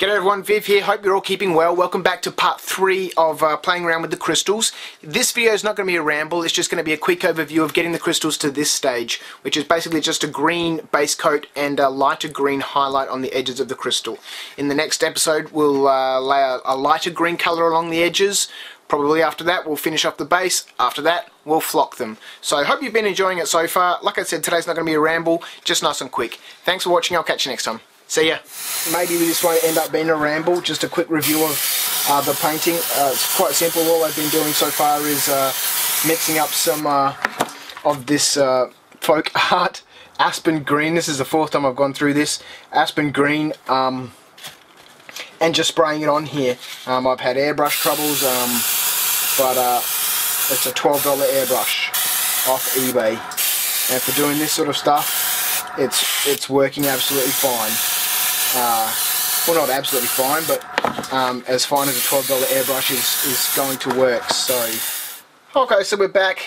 G'day everyone, Viv here, hope you're all keeping well. Welcome back to part 3 of playing around with the crystals. This video is not going to be a ramble, it's just going to be a quick overview of getting the crystals to this stage, which is basically just a green base coat and a lighter green highlight on the edges of the crystal. In the next episode we'll lay a lighter green colour along the edges. Probably after that we'll finish off the base, after that we'll flock them. So I hope you've been enjoying it so far. Like I said, today's not going to be a ramble, just nice and quick. Thanks for watching, I'll catch you next time. See ya. Maybe this won't end up being a ramble, just a quick review of the painting. It's quite simple. All I've been doing so far is mixing up some of this folk art. Aspen green, this is the 4th time I've gone through this. Aspen green, and just spraying it on here. I've had airbrush troubles, but it's a $12 airbrush off eBay. And for doing this sort of stuff, it's working absolutely fine. Well, not absolutely fine, but as fine as a $12 airbrush is going to work. Okay, so we're back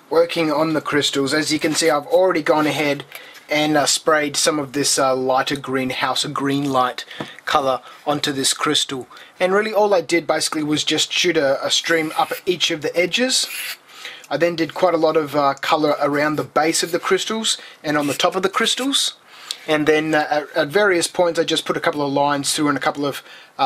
working on the crystals. As you can see, I've already gone ahead and sprayed some of this lighter green, house of green light colour onto this crystal. And really all I did basically was just shoot a stream up each of the edges. I then did quite a lot of colour around the base of the crystals and on the top of the crystals. And then at various points I just put a couple of lines through and a couple of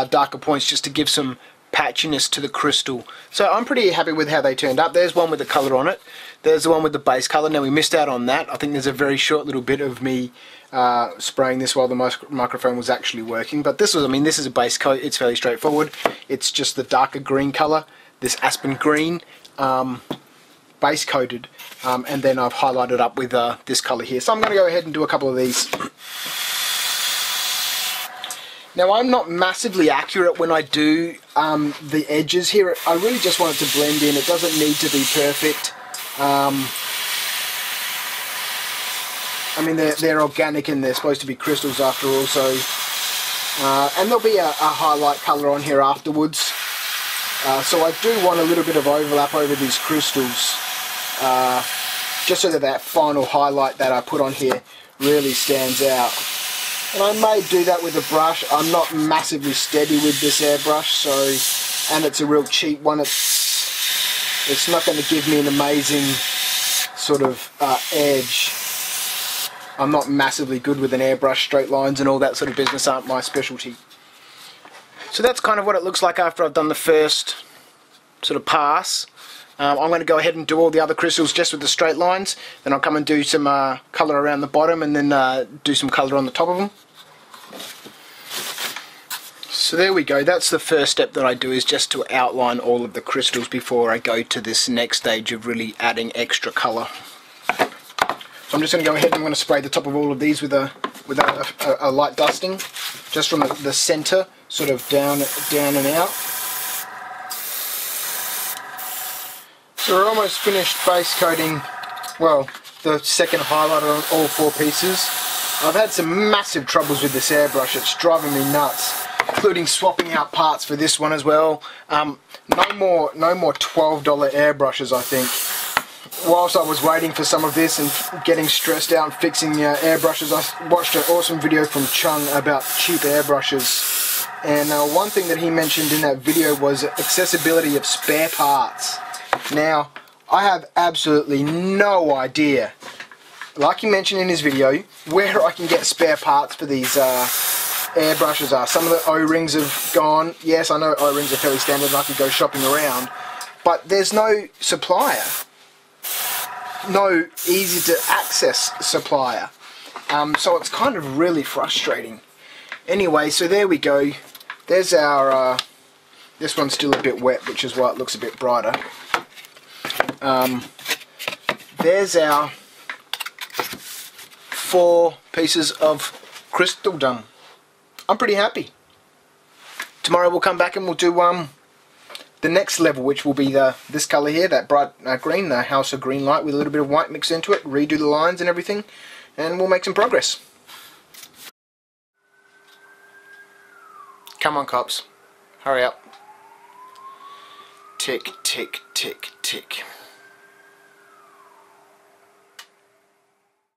darker points just to give some patchiness to the crystal. So I'm pretty happy with how they turned up. There's one with the colour on it. There's the one with the base colour. Now we missed out on that. I think there's a very short little bit of me spraying this while the microphone was actually working. But this is a base coat. It's fairly straightforward. It's just the darker green colour, this aspen green, base coated, and then I've highlighted up with this colour here. So I'm going to go ahead and do a couple of these. Now I'm not massively accurate when I do the edges here. I really just want it to blend in. It doesn't need to be perfect. I mean they're organic and they're supposed to be crystals after all, so and there'll be a highlight colour on here afterwards. So I do want a little bit of overlap over these crystals, just so that final highlight that I put on here really stands out. And I may do that with a brush. I'm not massively steady with this airbrush, and it's a real cheap one. It's not going to give me an amazing sort of edge. I'm not massively good with an airbrush. Straight lines and all that sort of business aren't my specialty. So that's kind of what it looks like after I've done the first sort of pass. I'm going to go ahead and do all the other crystals just with the straight lines. Then I'll come and do some colour around the bottom and then do some colour on the top of them. So there we go. That's the first step that I do, is just to outline all of the crystals before I go to this next stage of really adding extra colour. So I'm just going to go ahead and I'm going to spray the top of all of these with a light dusting, just from the centre, sort of down and out. So we're almost finished base coating, well, the second highlighter on all 4 pieces. I've had some massive troubles with this airbrush. It's driving me nuts, including swapping out parts for this one as well. No more $12 airbrushes, I think. Whilst I was waiting for some of this and getting stressed out and fixing airbrushes, I watched an awesome video from Chung about cheap airbrushes. And one thing that he mentioned in that video was accessibility of spare parts. Now, I have absolutely no idea, like he mentioned in his video, where I can get spare parts for these airbrushes are. Some of the O-rings have gone. Yes, I know O-rings are fairly standard and I could go shopping around, but there's no supplier. No easy to access supplier. So it's kind of really frustrating. Anyway, so there we go. There's our, this one's still a bit wet, which is why it looks a bit brighter. There's our 4 pieces of crystal done. I'm pretty happy. Tomorrow we'll come back and we'll do the next level, which will be this colour here, that bright green, the house of green light with a little bit of white mixed into it, redo the lines and everything, and we'll make some progress. Come on, cops. Hurry up. Tick, tick, tick, tick.